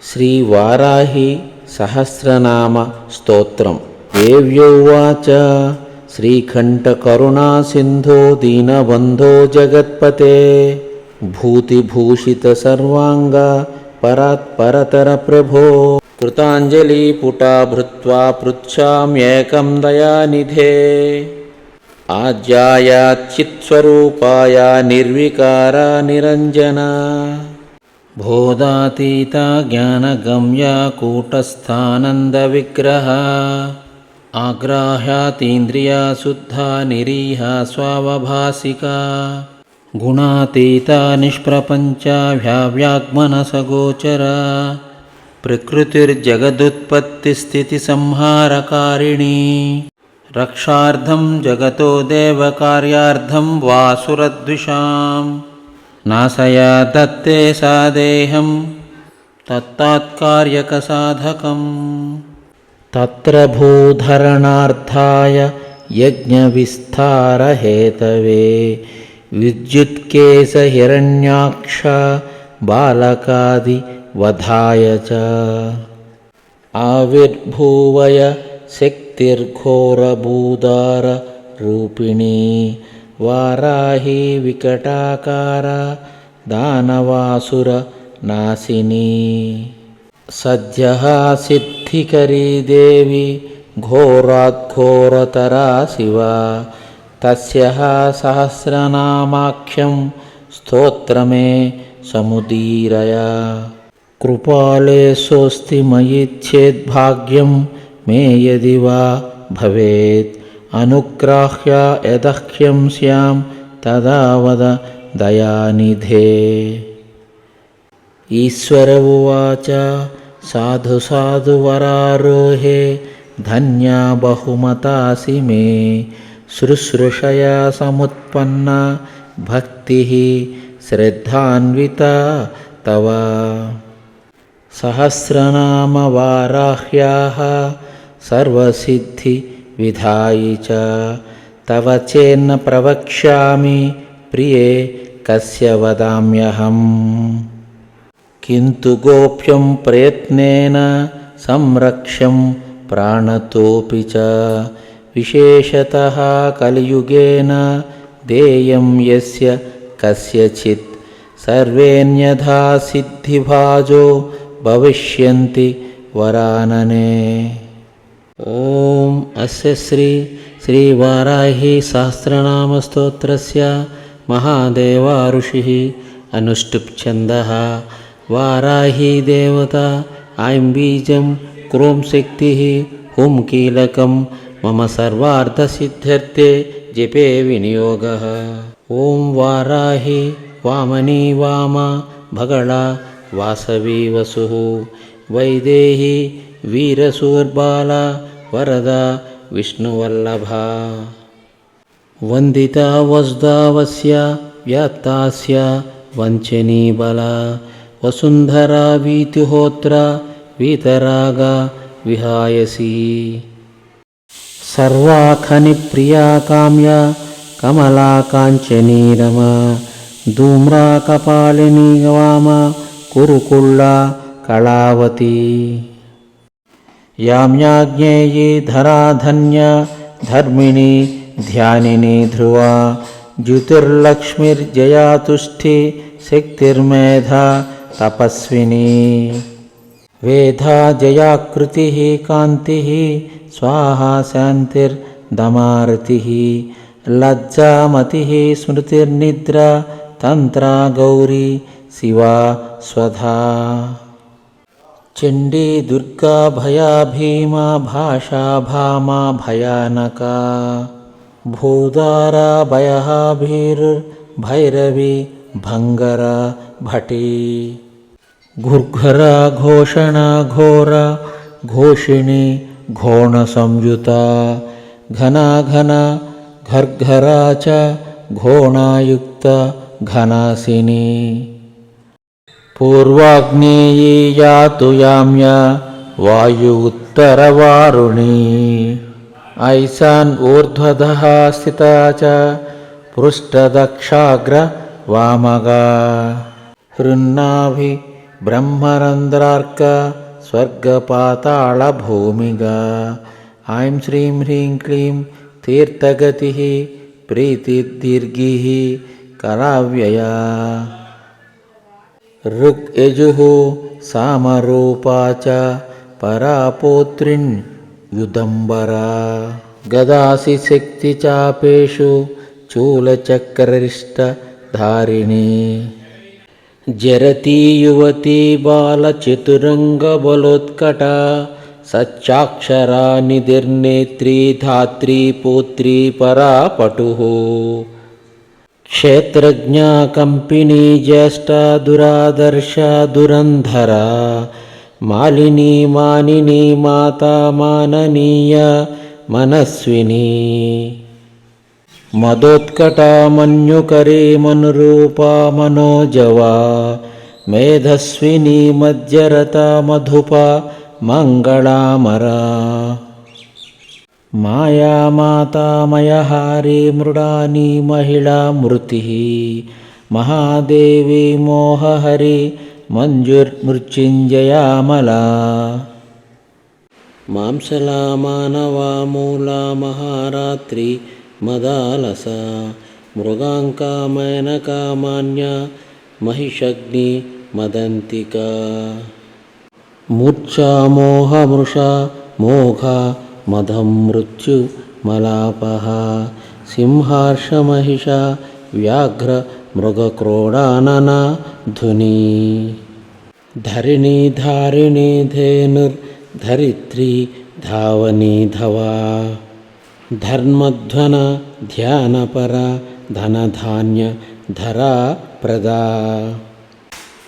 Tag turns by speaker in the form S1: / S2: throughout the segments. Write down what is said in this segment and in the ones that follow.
S1: శ్రీవారాహి సహస్రనామ స్తోత్రం. దేవ్యౌవాచ శ్రీకంఠకరుణాసింధో దీనబంధో జగత్పతే భూతిభూషిత సర్వాంగ పరాత్పరతర ప్రభో కృతాంజలిపుటా భృత్వా పృచ్ఛామ్యేకం దయానిధే ఆజ్యాయాచ్చిత్స్వరూపాయ నిర్వికార నిరంజన బోధాతీత జ్ఞానగమ్య కూటస్థానంద విగ్రహ ఆగ్రాహ్యాతీంద్రియ శుద్ధ నిరీహ స్వావభాసిక గుణాతీత నిష్ప్రపంచ వ్యావ్యాగ్మనసగోచర ప్రకృతిర్జగదుత్పత్తిస్థితి సంహారకారిణీ రక్షార్థం జగతో దేవకార్యార్థం వాసురద్విషాం నాశయా దత్తే సాదేహం తత్తాత్కార్యకసాధకం తత్ర భూధరణార్థాయ యజ్ఞవిస్తారహేతవే విద్యుత్కేశహిరణ్యాక్ష బాలకాది వధాయ చ ఆవిర్భూవయ శక్తిర్ఘోరభూదార రూపిణీ వారాహి వికటాకార దానవాసుర నాశినీ సద్యః సిద్ధికరీ దేవి ఘోరాద్ఘోరతరా శివ తస్యః సహస్రనామాఖ్యం స్తోత్రమే సముదీరయ కృపాలే సోస్తి మయి చేద్భాగ్యం మే యది వా భవేత్ అనుగ్రాహ్య యదహ్యం స్యాం తదా వద దయానిధే. ఈశ్వర ఉవాచ సాధు సాధు వరారోహే ధన్యా బహుమతాసి మే శుశ్రూషయా సముత్పన్న భక్తి శ్రద్ధాన్వితా తవ సహస్రనామ వారాహ్యాః సర్వసిద్ధి విధాయి చ తవ చేన్న ప్రవక్ష్యామి ప్రియే కస్య వదామ్యహం కింతు గోప్యం ప్రయత్నేన సంరక్ష్యం ప్రాణతోపి చ విశేషతః కలియుగేన దేయం యస్య కస్యచిత్ సర్వేణ్యథా సిద్ధిభాజో భవిష్యంతి వరాననే. ఓం అస్య శ్రీ వారాహి సహస్రనామ స్తోత్రస్య మహాదేవ ఋషిః అనుష్టుప్ ఛందః వారాహి దేవత ఐం బీజం క్రోం శక్తిః హుం కీలకం మమ సర్వార్థసిద్ధ్యర్థే జపే వినియోగః. ఓం వారాహి వామనీ వామ భగళ వాసవి వసుః వైదేహి వీరశూర్బాల వరద విష్ణువల్లభ వందితా వసుదావస్య వ్యాత్తాస్య వంచనీ బల వసుంధరా వీతిహోత్ర వీతరాగ విహాయసీ సర్వాఖని ప్రియా కామ్య కమలా కాంచనీ రమ ధూమ్రా కపాలిని వామ కురుకుళ్ళ కళావతి యామ్యాజ్ఞేయీ ధరాధన్య ధర్మిణి ధ్యానిని ధ్రువ జ్యుతిర్లక్ష్మిర్జయా తుష్టి శక్తిర్మేధా తపస్విని వేదా జయాకృతి కాంతి స్వాహా శాంతిర్దమారతి లజ్జామతి స్మృతిర్నిద్ర తంత్రా గౌరీ శివా స్వధా చండీ దుర్గా భయా భీమా భాషా భామా భయానకా భూదారా భయః భైరవి భంగర భటీ ఘుర్ఘరా ఘోషణా ఘోర ఘోషిణి ఘోణ సంయుత ఘనా ఘన ఘర్ఘరా చ ఘోణాయుక్త ఘనాసిని పూర్వాగ్నేయీ యాతు యామ్య వాయు ఉత్తరవారుణీ ఐశాన్ ఊర్ధ్వధః స్థితా చ పృష్ఠదక్షాగ్ర వామగా హృన్నాభి ಬ್ರಹ್ಮರಂಧ್ರಾರ್ಕ ಸ್ವರ್ಗಪಾತಾಳಭೂಮಿಗಾ. ಐಂ ಶ್ರೀಂ ಹ್ರೀಂ ಕ್ಲೀಂ ತೀರ್ಥಗತಿಃ ಪ್ರೀತಿರ್ದೀರ್ಘಿಃ ಕರಾವ್ಯಯಾ. ಋಕ್ ಯಜುಃ ಸಾಮರೂಪಾ ಚ ಪರಾ ಪೌತ್ರಿಣ್ ಯುದಂಬರಾ. ಗದಾಸಿ ಶಕ್ತಿ ಚಾಪೇಷು ಚೂಲಚಕ್ರರಿಷ್ಟಧಾರಿಣಿ. ಜರತಿ ಯುವತಿ ಬಾಲಚತುರಂಗಬಲೋತ್ಕಟಾ. ಸಚ್ಚಾಕ್ಷರಾ ನಿಧಿರ್ನೇತ್ರಿ ಧಾತ್ರಿ ಪೌತ್ರಿ ಪರಾ ಪಟುಃ. ಕ್ಷೇತ್ರಜ್ಞಾ ಕಂಪಿನಿ ಜ್ಯೇಷ್ಠಾ ದುರಾದರ್ಶಾ ದುರಂಧರಾ. ಮಾಲಿನಿ ಮಾನಿನಿ ಮಾತಾ ಮಾನನೀಯ ಮನಸ್ವಿನಿ. ಮದೋತ್ಕಟಾ ಮನ್ಯುಕರಿ ಮನುರೂಪಾ ಮನೋಜವಾ. ಮೇಧಸ್ವಿನಿ ಮಧ್ಯರತಾ ಮಧುಪಾ ಮಂಗಳಾಮರಾ. ಮಾಯಾ ಮಾತಾ ಮಯಹಾರಿ ಮೃಡಾನಿ ಮಹಿಳಾ ಮೃತಿಃ. ಮಹಾದೇವಿ ಮೋಹಹರಿ ಮಂಜುರ್ಮೃತ್ಯುಂಜಯಾಮಲಾ. ಮಾಂಸಲಾ ಮಾನವಾ ಮೂಲಾ ಮಹಾರಾತ್ರಿ ಮದಾಲಸ. ಮೃಗಾಂಕಾ ಮೇನಕಾ ಮಾನ್ಯಾ ಮಹಿಷಗ್ನಿ ಮದಂತಿಕಾ. ಮೂರ್ಛಾ ಮೋಹ ಮೃಷಾ ಮೋಘ ಮದಂ ಮೃತ್ಯು ಮಲಾಪಃ. ಸಿಂಹಾರ್ಷ ಮಹಿಷ ವ್ಯಾಘ್ರ ಮೃಗಕ್ರೋಡಾನನ ಧ್ವನಿ. ಧರಿಣಿ ಧಾರಿಣಿ ಧೇನುರ್ ಧರಿತ್ರಿ ಧಾವನಿ ಧವಾ. ಧರ್ಮಧ್ವನ ಧ್ಯಾನಪರ ಧನಧಾನ್ಯ ಧರಾ ಪ್ರದಾ.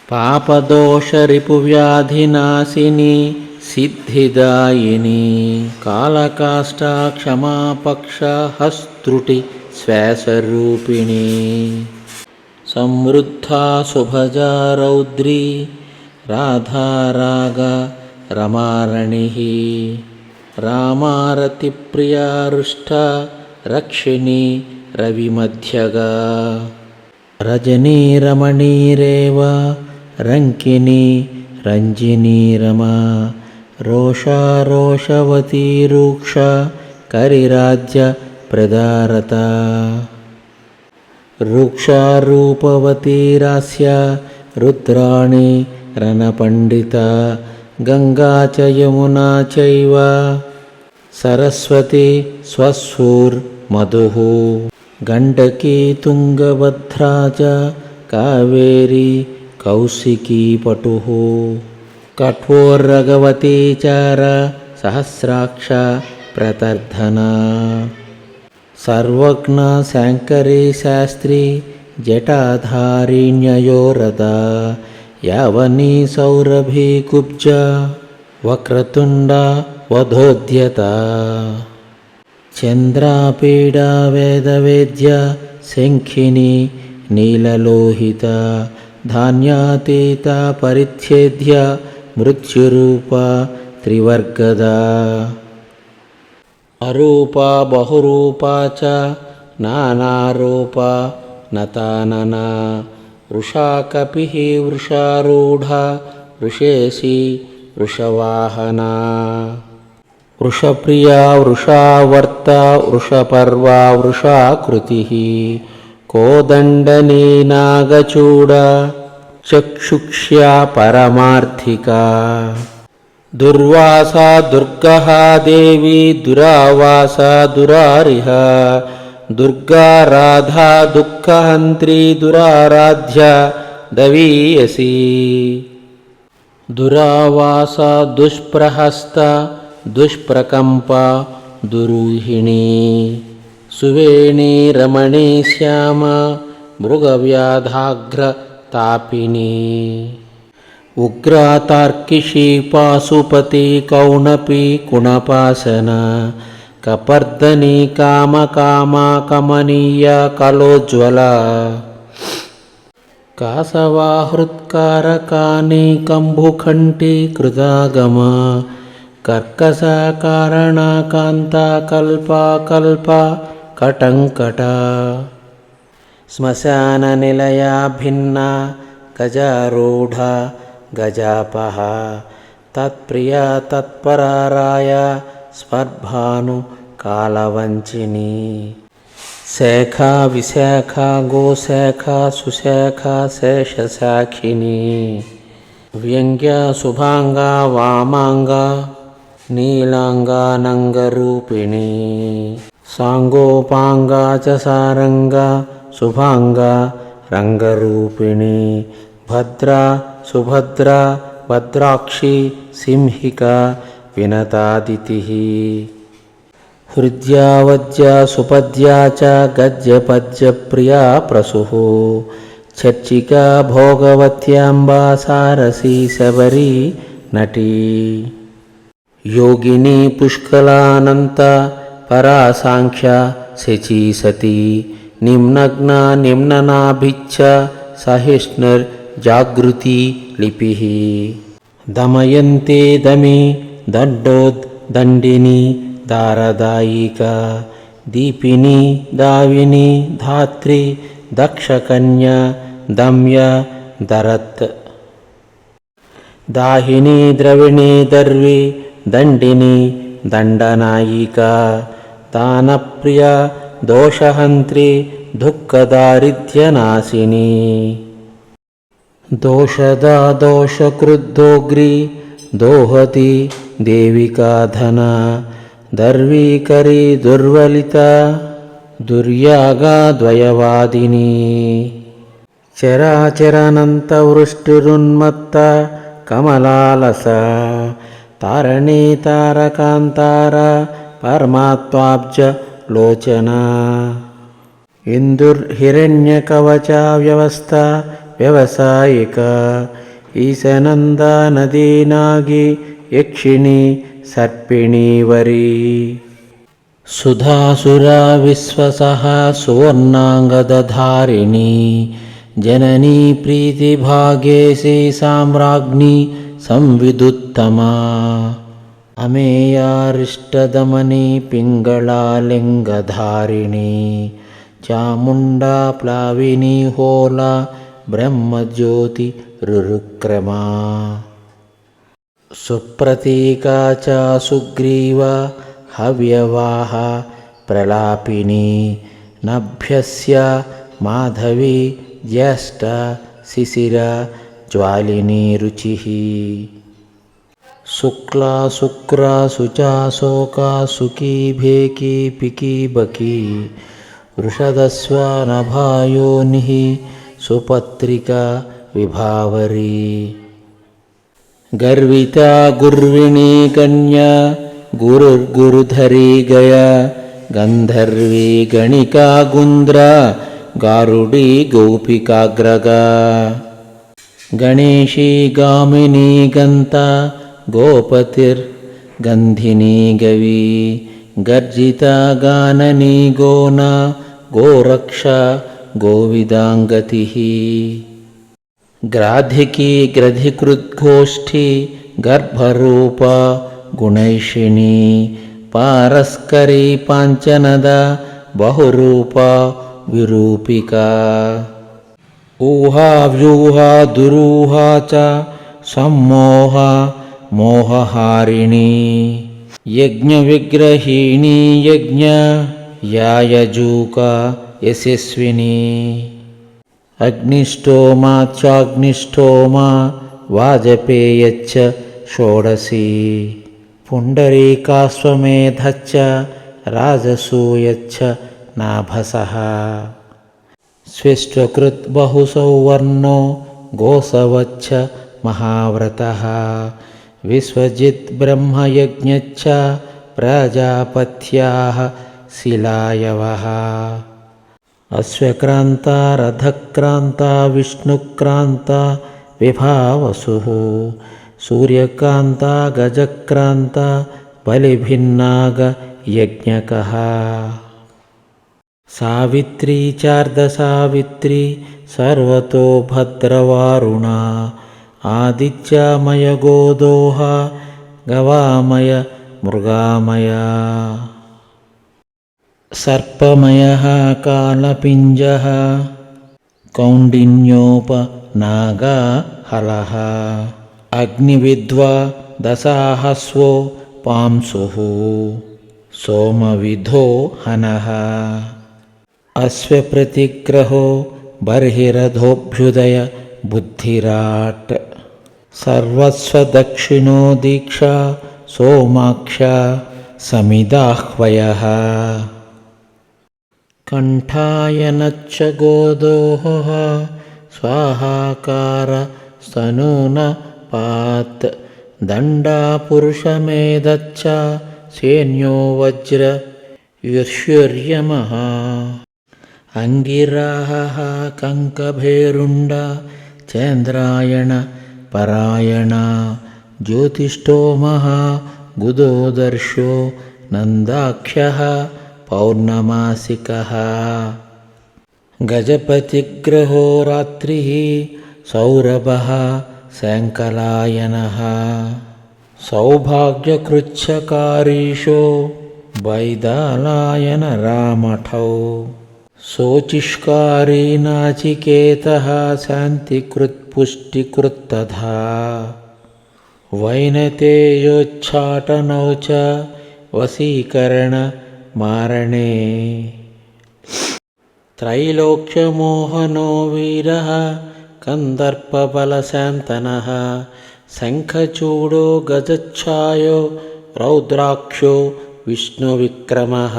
S1: ಪಾಪದೋಷ ರಿಪುವ್ಯಾಧಿನಾಶಿನಿ ಸಿದ್ಧಿದಾಯಿನಿ. ಕಾಲಕಾಷ್ಟ ಕ್ಷಮಾಪಕ್ಷ ಹಸ್ತೃಟಿ ಶ್ವಾಸರೂಪಿಣಿ. ಸಮೃದ್ಧಾ ಸುಭಜಾ ರೌದ್ರಿ ರಾಧಾರಾಗ ರಮಾರಣಿಃ. ರಾಮಾರತಿಪ್ರಿಯಾ ರುಷ್ಟ ರಕ್ಷಿಣಿ ರವಿಮಧ್ಯಗಾ. ರಜನಿ ರಮಣೀರೇವ ರಂಕಿನಿ ರಂಜಿನಿ ರಮಾ. ರೋಷಾ ರೋಷವತಿ ರೂಕ್ಷ ಕರಿರಾಜ್ಯ ಪ್ರದಾರತಾ. ರೂಕ್ಷಾ ರೂಪವತಿ ರಾಸ್ಯ ರುದ್ರಾಣಿ ರಣಪಂಡಿತಾ. ಗಂಗಾ ಚ ಯಮುನಾ ಚೈವ ಸರಸ್ವತಿ ಸ್ವಸ್ಫೂರ್ಮಧುಃ. ಗಂಡಕಿ ತುಂಗಭದ್ರಾ ಚ ಕಾವೇರಿ ಕೌಶಿಕೀ ಪಟುಃ. ಕಠೋರಗವತಿ ಚಾರ ಸಹಸ್ರಾಕ್ಷ ಪ್ರತರ್ಧನಾ. ಸರ್ವಜ್ಞ ಶಾಂಕರಿ ಶಾಸ್ತ್ರಿ ಜಟಾಧಾರಿಣ್ಯಯೋರದಾ. ಯಾವನಿ ಸೌರಭಿ ಕುಬ್ಜ ವಕ್ರತುಂಡ ವಧೋದ್ಯತಾ. ಚಂದ್ರಾಪೀಡಾ ವೇದವೇದ್ಯ ಶಂಖಿನಿ ನೀಲಲೋಹಿತ. ಧಾನ್ಯಾತೀತ ಪರಿಚ್ಛೇದ್ಯ ಮೃತ್ಯುರೂಪ ತ್ರಿವರ್ಗದಾ. ಅರೂಪಾ ಬಹುರೂಪಾ ಚ ನಾನಾರೂಪಾ ನತಾನನಾ. ವೃಷಾ ಕಪಿಃ ವೃಷಾರೂಢಾ ವೃಷೇಶಿ ವೃಷವಾಹನಾ. ವೃಷಪ್ರಿಯಾ ವೃಷಾವರ್ತಾ ವೃಷಪರ್ವಾ ವೃಷಾಕೃತಿಃ. ಕೋದಂಡನಿ ನಾಗಚೂಡ ಚಕ್ಷುಕ್ಷ್ಯಾ ಪರಮಾರ್ಥಿಕಾ. ದುರ್ವಾಸಾ ದುರ್ಗಃ ದೇವಿ ದುರಾವಾಸಾ ದುರಾರಿಹ. ದುರ್ಗಾ ರಾಧಾ ದುಃಖಹಂತ್ರಿ ದುರಾರಾಧ್ಯ ದವೀಯಸಿ. ದುರಾವಾಸ ದುಷ್ಪ್ರಹಸ್ತ ದುಷ್ಪ್ರಕಂಪ ದುರೂಹಿಣಿ. ಸುವೇಣಿ ರಮಣಿ ಶ್ಯಾಮ ಮೃಗವ್ಯಾಧಾಘ್ರ ತಾಪಿನಿ. ಉಗ್ರಾ ತಾರ್ಕಿಷಿ ಪಾಶುಪತಿ ಕೌಣಪಿ ಕುಣಪಾಸನ. ಕಪರ್ದನಿ ಕಾಮ ಕಾಮ ಕಮನೀಯ ಕಲೋಜ್ವಲ. ಕಾಸವಾ ಹೃತ್ಕಾರಕಾನಿ ಕಂಬುಖಂಟಿ ಕೃತಾಗಮ. ಕರ್ಕಸ ಕಾರಣ ಕಾಂತ ಕಲ್ಪ ಕಲ್ಪ ಕಟಂಕಟ. ಸ್ಮಶಾನ ನಿಲಯ ಭಿನ್ನ ಗಜಾರೂಢ ಗಜಾಪಹ ತತ್ಪ್ರಿಯ ತತ್ಪರಾರಾಯ ಸ್ಪರ್ಭಾನು ಕಾಲವಂಚಿನಿ ಶೇಖಾ ವಿಶಾಖಾ ಗೋಶೇಖಾ ಸುಶೇಖಾ ಶೇಷಶಾಖಿನಿ ವ್ಯಂಗ್ಯ ಶುಭಾಂಗ ವಾಮಾಂಗ ನೀಲಾಂಗಾನಂಗರೂಪಿಣಿ ಸಾಂಗೋಪಾಂಗ ಚ ಸಾರಂಗ ಶುಭಾಂಗ ರಂಗರೂಪಿಣಿ ಭದ್ರಾ ಸುಭದ್ರಾ ಭದ್ರಾಕ್ಷಿ ಸಿಂಹಿಕಾ ವಿನತಾದಿತಿ ಹೃದ್ಯಾ ವಜ್ಯಾ ಸುಪದ್ಯಾ ಚ ಗಜ್ಯ ಪದ್ಯ ಪ್ರಿಯಾ ಪ್ರಸುಃ ಚರ್ಚಿಕಾ ಭೋಗವತ್ಯಾಂಬಾ ಸಾರಸಿ ಶಬರಿ ನಟಿ ಯೋಗಿನಿ ಪುಷ್ಕಲಾನಂತ ಪರಾ ಸಾಂಖ್ಯ ಶಚಿ ಸತಿ ನಿಮ್ನಗ್ನ ನಿಮ್ನನಾಭಿಚ್ಚ ಸಹಿಷ್ಣುರ್ ಜಾಗೃತಿ ಲಿಪಿಃ ದಮಯಂತೆ ದಮಿ ದಂಡೋದ್ ದಂಡಿನಿ ದಾರದಾಯಿಕಾ ದೀಪಿನಿ ದಾವಿನಿ ಧಾತ್ರಿ ದಕ್ಷಕನ್ಯಾ ದಮ್ಯ ದರತ್ ದಾಹಿನಿ ದ್ರವಿಣಿ ದರ್ವಿ ದಂಡಿನಿ ದಂಡನಾಯಿಕಾ ದಾನಪ್ರಿಯ ದೋಷಹಂತ್ರಿ ದುಃಖದಾರಿದ್ರ್ಯನಾಶಿನಿ ದೋಷದ ದೋಷಕೃದ್ದೋಗ್ರಿ ದೋಹತಿ ದೇವಿಕಾ ಧನ ದರ್ವೀಕರಿ ದುರ್ವಲಿತ ದುರ್ಯಾಗ ದ್ವಯವಾದಿನಿ ಚರಾಚರನಂತವೃಷ್ಟಿರುನ್ಮತ್ತ ಕಮಲಾಲಸ ತಾರಣಿ ತಾರಕಾಂತಾರ ಪರಮಾತ್ವಾಬ್ಜ ಲೋಚನ ಇಂದುರ್ಹಿರಣ್ಯಕವಚ ವ್ಯವಸ್ಥಾ ವ್ಯವಸಾಯಿಕ ಈಶನಂದ ನದೀನಾಗಿ ಯಕ್ಷಿಣಿ ಸರ್ಪಿಣಿ ವರಿ ಸುಧಾಸುರ ವಿಶ್ವಸಹ ಸುವರ್ಣಾಂಗದಧಾರಿಣಿ ಜನನೀ ಪ್ರೀತಿಭಾಗ್ಯೇಸಿ ಸಾಮ್ರಾಜ್ಞಿ ಸಂವಿದುತ್ತಮಾ ಅಮೇಯಾರಿಷ್ಟದಮನಿ ಪಿಂಗಳಾಲಿಂಗಧಾರಿಣಿ ಚಾಮುಂಡಾ ಪ್ಲಾವಿನಿ ಹೋಲ ಬ್ರಹ್ಮಜ್ಯೋತಿ ರುರುಕ್ರಮಾ ಸುಪ್ರತೀಕಾ ಚ ಸುಗ್ರೀವ ಹವ್ಯವಾಹ ಪ್ರಲಾಪಿನಿ ನಭ್ಯಸ್ಯ ಮಾಧವಿ ಜ್ಯೇಷ್ಠ ಶಿಶಿರ ಜ್ವಾಲಿನಿ ರುಚಿಃ ಶುಕ್ಲಾ ಶುಕ್ರ ಶುಚಾ ಶೋಕಾ ಸುಖಿ ಭೇಕಿ ಪಿಕಿ ಬಕಿ ವೃಷದಸ್ವ ನಭಾಯೋನಿಃ ಸುಪತ್ರಿಕಾ ವಿಭಾವರಿ ಗರ್ವಿತಾ ಗುರ್ವಿಣಿ ಕನ್ಯಾ ಗುರುರ್ಗುರುಧರಿ ಗಯ ಗಂಧರ್ವಿ ಗಣಿಕಾ ಗುಂದ್ರ ಗಾರುಡಿ ಗೋಪಿಕಾಗ್ರಗ ಗಣೇಶಿ ಗಾಮಿನಿ ಗಂತ ಗೋಪತಿರ್ ಗಂಧಿನಿ ಗವಿ ಗರ್ಜಿತಾ ಗಾನನಿ ಗೋನ ಗೋರಕ್ಷ ಗೋವಿದಾಂಗತಿಃ ಗ್ರಾಧಿಕಿ ಗ್ರಧಿಕೃದ್ಗೋಷ್ಠಿ ಗರ್ಭರೂಪ ಗುಣೈಷಿಣಿ ಪಾರಸ್ಕರಿ ಪಾಂಚನದ ಬಹುರೂಪ ವಿರೂಪಿಕಾ ಊಹಾ ವ್ಯೂಹಾ ದುರೂಹಾ ಚ ಸಮ್ಮೋಹ ಮೋಹಹಾರಿಣಿ ಯಜ್ಞವಿಗ್ರಹಿಣಿ ಯಜ್ಞ ಯಾಯಜೂಕ ಯಶಸ್ವಿನಿ ಅಗ್ನಿಷ್ಠೋಮಾಚಾಗ್ನಿಷ್ಠೋಮ ವಾಜಪೇಯಚ್ಚ ಷೋಡಶಿ ಪುಂಡರೀಕಾಶ್ವಮೇಧಚ್ಚ ರಾಜಸೂಯಚ್ಚ ನಾಭಸಃ ಸ್ವಿಷ್ಟ್ವಕೃತ್ ಬಹುಸೌವರ್ಣೋ ಗೋಸವಚ್ಚ ಮಹಾವ್ರತಃ ವಿಶ್ವಜಿತ್ ಬ್ರಹ್ಮಯಜ್ಞಚ್ಚ ಪ್ರಜಾಪತ್ಯಾಃ ಶಿಲಾಯವಃ ಅಶ್ವಕ್ರಾಂತ ರಥಕ್ರಾಂತ ವಿಷ್ಣುಕ್ರಾಂತ ವಿಭಾವಸುಃ ಸೂರ್ಯಕಾಂತ ಗಜಕ್ರಾಂತ ಬಲಿಭಿನ್ನಾಗ ಯಜ್ಞಕಃ ಸಾವಿತ್ರಿ ಚಾರ್ಧಸಾವಿತ್ರಿ ಸರ್ವತೋ ಭದ್ರವಾರುಣ ಆದಿತ್ಯಮಯ ಗೋದೋಹ ಗವಾಮಯ ಮೃಗಾಮಯ ಸರ್ಪಮಯಃ ಕಾಲಪಿಂಜಃ ಕೌಂಡಿನ್ಯೋಪ ನಾಗಹಲಃ అగ్నివిద్వా దశాహస్వో పాంసుః సోమవిధో హనః అశ్వప్రతిగ్రహో బర్హిరథోభ్యుదయ బుద్ధిరాట్ సర్వస్వదక్షిణో దీక్షా సోమాక్ష సమిదాహ్వయః కంఠాయనచ్చ గోదోః స్వాహాకార స్తనూన పాత్ దండాపురుషమేదచ్చ సేన్యో వజ్ర యుష్యుర్యమః అంగిరాహః కంకభేరుండ చంద్రాయణ పరాయణ జ్యోతిష్టోమః గుదోదర్శో నందాఖ్యః పౌర్ణమాసికః గజపతిగ్రహో రాత్రిః సౌరభః శంకలాయనః సౌభాగ్యకృచ్ఛకారీషో వైదాలాయన రామఠౌ శోచిష్కారీ నాచికేతః శాంతికృత్పుష్టికృత్ తథా వైనతేయోచ్ఛాటనౌ చ వశీకరణ మారణే త్రైలోక్యమోహనో వీరః కందర్పబలశాంతనః శంఖచూడో గజచ్ఛాయో రౌద్రాక్షో విష్ణువిక్రమః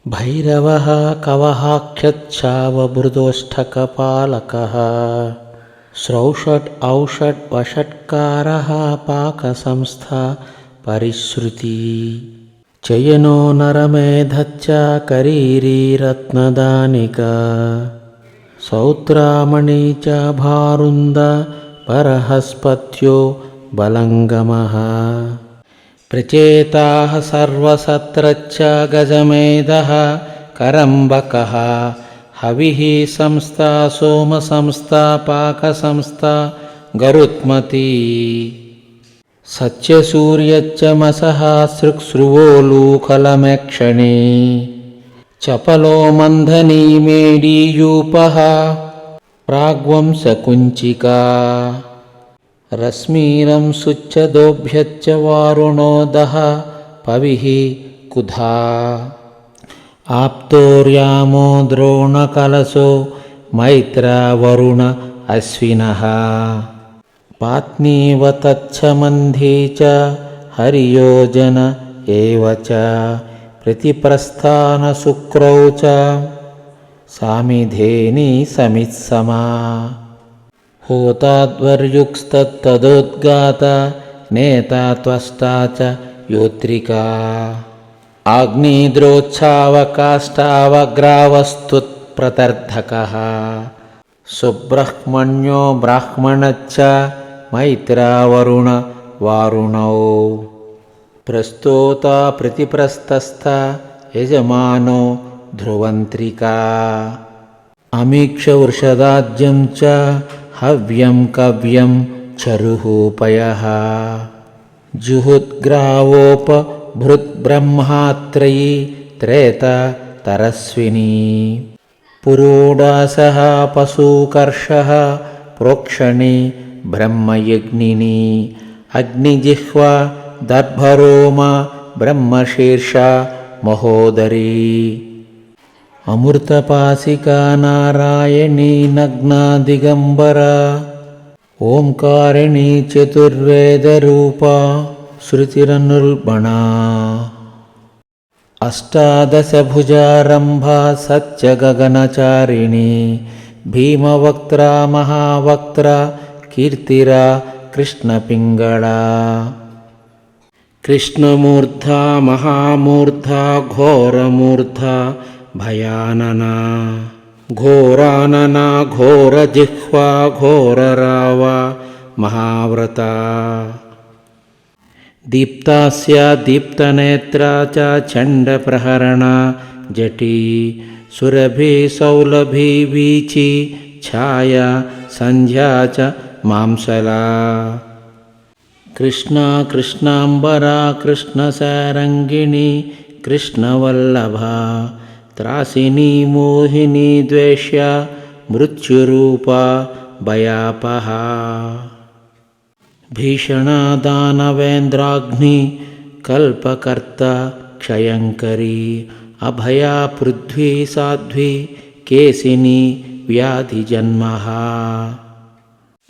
S1: భైరవः కవహాఖ్యచ్ఛావభృదోష్ఠకపాలకः శ్రౌషట్ ఔషట్ వషట్కారः పాకసంస్థా పరిశ్రుతి చయనో నరమేధచ్చ కరీరీ రత్నదానికా సౌత్రామణి చ భారుంద బరహస్పత్యో బలంగమః ప్రచేతాః సర్వసత్రచ్చ గజమేధః కరంబకః హవిః సంస్థా సోమసంస్థా పాకసంస్థా గరుత్మతి సత్యసూర్యచ్చమసః సృక్స్రువోలూఖలమేక్షణే చపలో మంధనీ మేడీయూపః ప్రాగ్వంశకుంచికా రశ్మీరం సుచ్చదోభ్యచ్చ వారుణోదః పవిః కుధా ఆప్తోర్యామో ద్రోణకలశో మైత్రావరుణ అశ్వినః పాత్నీవతచ్చ మంధీ చ హరియోజన ఏవ చ ప్రతిప్రస్థాన శుక్రౌ చ సామిధేని సమిత్సమా హోతాద్వర్యుక్స్తత్తదోద్గాత నేతా త్వష్టా చ యోత్రికా ఆగ్నేద్రోచ్ఛావకాష్టావగ్రావస్తుత్ప్రతర్ధకः సుబ్రహ్మణ్యో బ్రాహ్మణశ్చ మైత్రావరుణ వారుణౌ ప్రస్తోత ప్రతిప్రస్తస్థ యజమానో ధ్రువంత్రికా అమీక్షవృషదాజ్యం చ హవ్యం కవ్యం చరుహూపయః జుహుద్గ్రావోపభృద్బ్రహ్మాత్రయీ త్రేత తరస్వినీ పురోడాసః పశూకర్షః ప్రోక్షణే బ్రహ్మయజ్ఞిని అగ్నిజిహ్వా దర్భరోమ బ్రహ్మశీర్ష మహోదరీ అమృతపాసికా నారాయణీ నగ్నా దిగంబరా ఓంకారిణీ చతుర్వేదరూపా శృతిరనుల్బణా అష్టాదశభుజారంభా సత్యగగనచారిణీ భీమవక్త్రా మహావక్త్రా కీర్తిరా కృష్ణపింగళా కృష్ణమూర్ధా మహామూర్ధా ఘోరమూర్ధా భయాననా ఘోరాననా ఘోరజిహ్వా ఘోరరావా మహావ్రతా దీప్తాస్య దీప్తనేత్రా చ చండప్రహరణ జటీ సురభి సౌలభి వీచి ఛాయా సంధ్యా చ మాంసలా కృష్ణా కృష్ణాంబరా కృష్ణసారంగిణి కృష్ణవల్లభా త్రాసినీ మోహినీ ద్వేష్య మృత్యురూపా భయాపహా ಭೀಷಣಾದಾನವೇಂದ್ರಾಗ್ನಿ ಕಲ್ಪಕರ್ತ ಕ್ಷಯಂಕರಿ ಅಭಯಾ ಪೃಥ್ವೀ ಸಾಧ್ವಿ ಕೇಸಿನಿ ವ್ಯಾಧಿಜನ್ಮಃ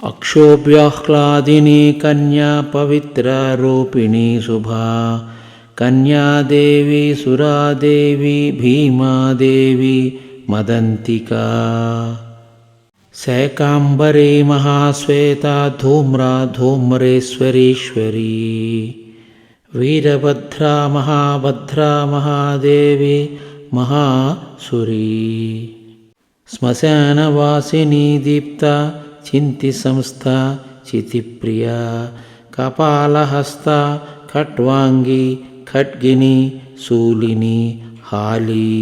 S1: ಅಕ್ಷೋಭ್ಯಾಹ್ಲಾದಿನಿ ಕನ್ಯಾ ಪವಿತ್ರರೂಪಿಣಿ ಶುಭಾ ಕನ್ಯಾದೇವಿ ಸುರಾದೇವಿ ಭೀಮಾದೇವಿ ಮದಂತಿಕಾ ಶೈಕಾಂಬರಿ ಮಹಾಶ್ವೇತಾ ಧೂಮ್ರಾ ಧೂಮ್ರೇಶ್ವರೀಶ್ವರಿ ವೀರಭದ್ರಾ ಮಹಾಭದ್ರಾ ಮಹಾದೇವಿ ಮಹಾಸುರಿ ಸ್ಮಶಾನವಾಸಿನಿ ದೀಪ್ತ ಚಿಂತಿ ಸಂಸ್ಥ ಚಿತಿಪ್ರಿಯ ಕಪಾಲಹಸ್ತ ಖಟ್ವಾಂಗಿ ಖಡ್ಗಿನಿ ಶೂಲಿನಿ ಹಾಲಿ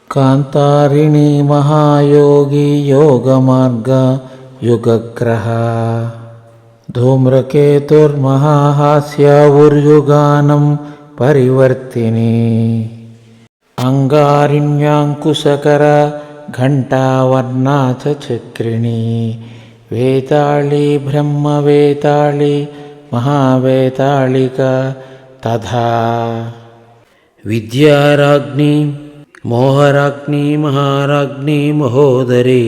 S1: ಕಾಂತಾರಿಣಿ ಮಹಾಯೋಗಿ ಯೋಗಮಾರ್ಗ ಯುಗಗ್ರಹ ಧೂಮ್ರಕೇತುರ್ಮಹಾಹಾಸ್ಯ ಉರ್ಯುಗಾನಂ ಪರಿವರ್ತಿನಿ ಅಂಗಾರಿಣ್ಯಾಂಕುಶಕರ ಘಂಟಾವರ್ಣಾ ಚ ಚಕ್ರಿಣಿ ವೇತಾಳಿ ಬ್ರಹ್ಮವೇತಾಳಿ ಮಹಾವೇತಾಳಿಕಾ ತಥಾ ವಿದ್ಯಾರಾಜ್ಞಿ ಮೋಹರಾಜ್ಞಿ ಮಹಾರಾಜ್ಞಿ ಮಹೋದರಿ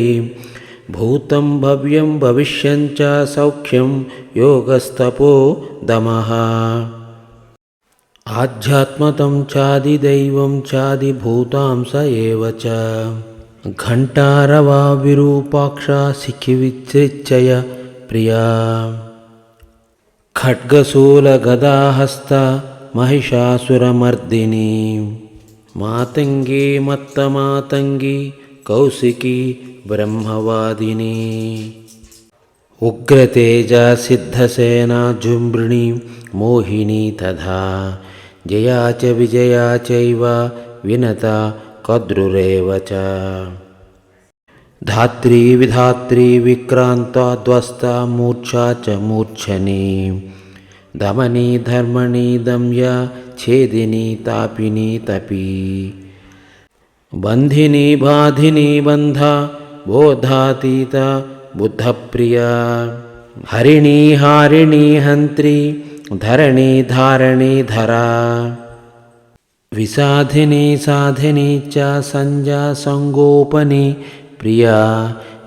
S1: ಭೂತಂ ಭವ್ಯಂ ಭವಿಷ್ಯಂಚ ಸೌಖ್ಯಂ ಯೋಗಸ್ತಪೋ ದಮಃ ಆಧ್ಯಾತ್ಮತಂ ಚಾದಿದೈವಂ ಚಾದಿಭೂತಾಂ ಸ ಏವ ಚ ಘಂಟಾರವಾ ವಿರೂಪಾಕ್ಷ ಶಿಖಿವಿಚ್ಛ್ರಿಚ್ಚಯ ಪ್ರಿಯಾ ಖಡ್ಗಶೂಲಗದಾಹಸ್ತ ಮಹಿಷಾಸುರಮರ್ದಿನಿ ಮಾತಂಗಿ ಮತ್ತ ಮಾತಂಗಿ ಕೌಶಿಕಿ ಬ್ರಹ್ಮವಾದಿನಿ ಉಗ್ರತೇಜ ಸಿದ್ಧಸೇನಾ ಜುಂಬ್ರಿಣಿ ಮೋಹಿನಿ ತಥಾ ಜಯಾ ಚ ವಿಜಯಾ ಚೈವ ವಿನತಾ ಕದ್ರುರೇವ ಚ ಧಾತ್ರಿ ವಿಧಾತ್ರಿ ವಿಕ್ರಾಂತ ಧ್ವಸ್ತ ಮೂರ್ಛಾ ಚ ಮೂರ್ಛನಿ ದಮನಿ ಧರ್ಮಣಿ ದಮ್ಯ ಛೇದಿನಿ ತಾಪಿನಿ ತಪಿ ಬಂಧಿನಿ ಬಾಧಿನಿ ಬಂಧ ಬೋಧಾತೀತ ಬುದ್ಧಪ್ರಿಯ ಹರಿಣಿ ಹಾರಿಣಿ ಹಂತ್ರಿ ಧರಣಿ ಧಾರಣಿ ಧರಾ ವಿಸಾಧಿನಿ ಸಾಧಿನಿ ಚ ಸಂಜಾ ಸಂಗೋಪನಿ ಪ್ರಿಯಾ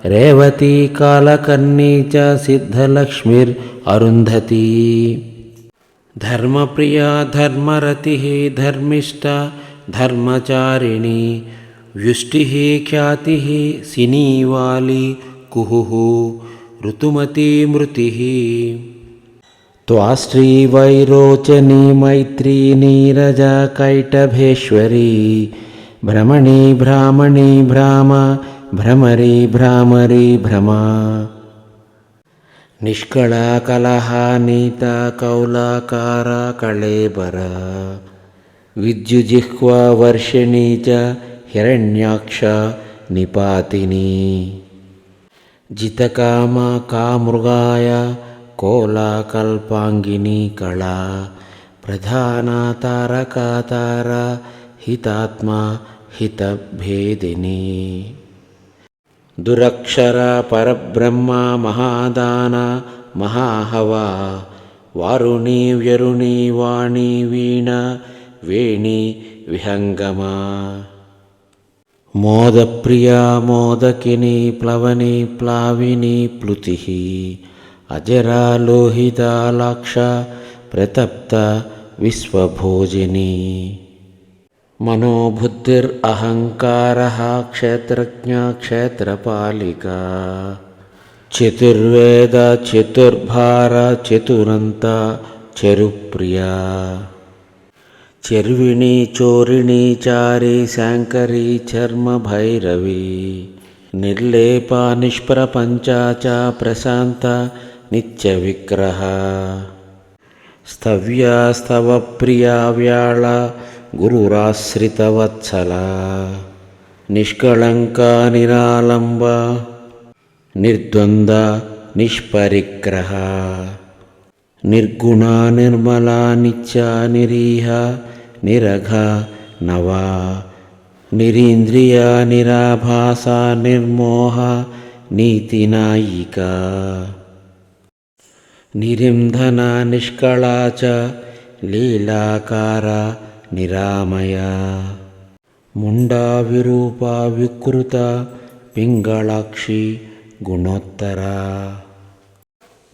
S1: ರೇವತಿ ಕಾಲಕರ್ಣಿ ಚ ಸಿದ್ಧಲಕ್ಷ್ಮೀರ್ ಅರುಂಧತಿ ಧರ್ಮಪ್ರಿಯಾ ಧರ್ಮರತಿ ಧರ್ಮಿಷ್ಠ ಧರ್ಮಚಾರಿಣಿ ವ್ಯುಷ್ಟಿ ಖ್ಯಾತಿ ಸಿನೀವಾಲಿ ಕುಹು ಋತುಮತಿ ಮೃತಿ ತ್ವಾಶ್ರೀ ವೈರೋಚನಿ ಮೈತ್ರಿ ನೀರಜ ಕೈಟಭೇಶ್ವರಿ ಭ್ರಮಣಿ ಭ್ರಾಮಣಿ ಭ್ರಾಮ ಭ್ರಮರಿ ಭ್ರಾಮರಿ ಭ್ರಮ ನಿಷ್ಕಳ ಕಲಹ ನೀತ ಕೌಲಾಕಾರ ಕಳೇಬರ ವಿದ್ಯುಜಿಹ್ವ ವರ್ಷಿಣಿ ಚ ಹಿರಣ್ಯಾಕ್ಷ ನಿಪಾತಿನಿ ಜಿತಕಾಮ ಕಾಮೃಗಾಯ ಕೋಲಾಕಲ್ಪಾಂಗಿನಿ ಕಳಾ ಪ್ರಧಾನ ತಾರಕಾತಾರ ಹಿತಾತ್ಮ ಹಿತಭೇದಿನಿ ದುರಕ್ಷರ ಪರಬ್ರಹ್ಮ ಮಹಾದಾನ ಮಹಾಹವ ವಾರುಣಿ ವ್ಯರುಣಿ ವಾಣಿ ವೀಣಾ ವೇಣಿ ವಿಹಂಗಮ ಮೋದಪ್ರಿಯಾ ಮೋದಕಿನಿ ಪ್ಲವನಿ ಪ್ಲಾವಿನಿ ಪ್ಲುತಿ ಅಜರಾ ಲೋಹಿತಾಲಾಕ್ಷ ಪ್ರತಪ್ತ ವಿಶ್ವಭೋಜಿನಿ ಮನೋಬುದ್ಧಿರ್ ಅಹಂಕಾರ ಕ್ಷೇತ್ರಜ್ಞ ಕ್ಷೇತ್ರಪಾಲಿಕಾ ಚತುರ್ವೇದ ಚತುರ್ಭಾರ ಚತುರಂತ ಚರುಪ್ರಿಯಾ ಚರ್ವಿಣಿ ಚೋರಿಣಿ ಚಾರಿ ಶಾಂಕರಿ ಚರ್ಮ ಭೈರವಿ ನಿರ್ಲೇಪ ನಿಷ್ಪ್ರಪಂಚ ಚ ಪ್ರಶಾಂತ ನಿತ್ಯ ವಿಗ್ರಹ ಸ್ತವ್ಯ ಸ್ತವ ಪ್ರಿಯ ವ್ಯಾಳ ಗುರುರಾಶ್ರಿತವತ್ಸಲ ನಿಷ್ಕಳಂಕ ನಿರಾಲಂಬ ನಿರ್ದ್ವಂದ ನಿಷ್ಪರಿಗ್ರಹ ನಿರ್ಗುಣ ನಿರ್ಮಲ ನಿತ್ಯ ನಿರೀಹ ನಿರಘ ನವ ನಿರೀಂದ್ರಿಯ ನಿರಾಭಾಸ ನಿರ್ಮೋಹ ನೀತಿನಾಯಿಕ నిరింధనా నిష్కళా చ లీలాకార నిరామయా ముండా విరూపా వికృత పింగళాక్షి గుణోత్తరా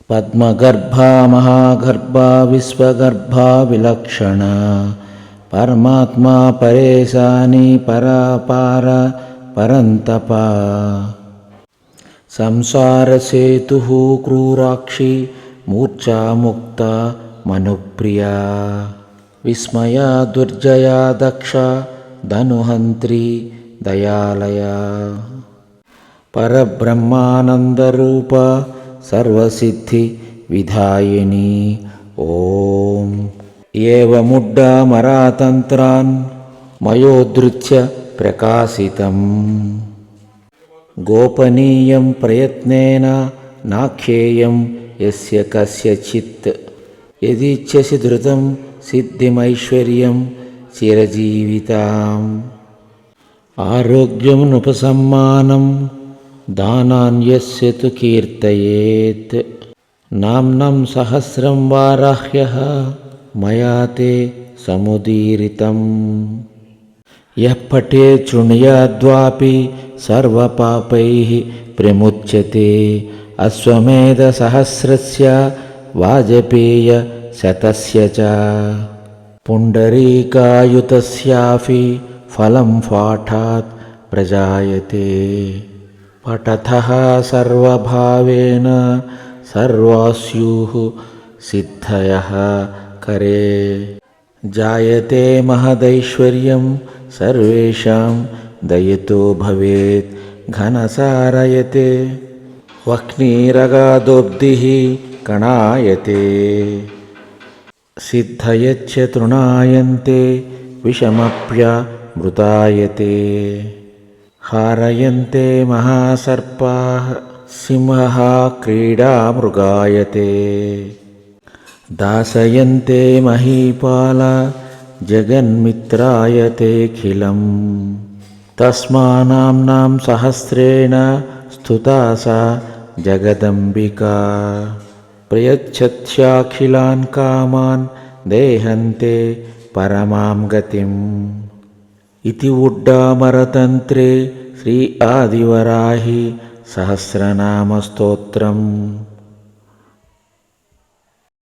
S1: పద్మగర్భా మహాగర్భా విశ్వగర్భా విలక్షణ పరమాత్మా పరేశాని పరాపార పరంతప సంసారసేతు క్రూరాక్షి మూర్ఛాముక్త మనుప్రియా విస్మయా దుర్జయా దక్ష ధనుహంత్రి దయాలయా పరబ్రహ్మానందరూప సర్వసిద్ధి విధాయిని ఓం ఏవముడ్డామరాతంత్రాన్ మయోద్ధృత్య ప్రకాశితం గోపనీయం ప్రయత్నేన నాఖ్యేయం యస్య కస్యచిత్ యదిచ్ఛసి ధృతం సిద్ధిమైశ్వర్యం చిరజీవితాం ఆరోగ్యముపసమ్మానం దానాన్యస్య తు కీర్తయేత్ నామ్నం సహస్రం వారాహ్యః మయా తే సముదీరితం యః పఠేత్ శృణుయాద్వాపి సర్వపాపైః ప్రముచ్యతే అశ్వమేధసహస్రస్య వాజపేయ శతస్య చ పుండరీకాయుతస్యాపి ఫలం పాఠాత్ ప్రజాయతే పఠతః సర్వభావేన సర్వాస్యుః సిద్ధయః కరే జాయతే మహదైశ్వర్యం సర్వేషాం దయతో భవేత్ ఘనసారయతే వహ్నిరగాదోబ్ధిః కణాయతే సిద్ధయచ్చ తృణాయంతే విషమప్యమృతాయతే హారయంతే మహాసర్పాః సింహः క్రీడామృగాయతే దాసయంతే మహీపాల జగన్మిత్రాయతేఖిలం తస్మానాంనాం సహస్రేణ స్తుతా సా జగదంబికా ప్రయచ్చత్యాఖిలాన్ కామాన్ దేహంతే పరమాం గతిం ఇతి ఉడ్డామరతంత్రే శ్రీ ఆదివరాహి సహస్రనామ స్తోత్రం.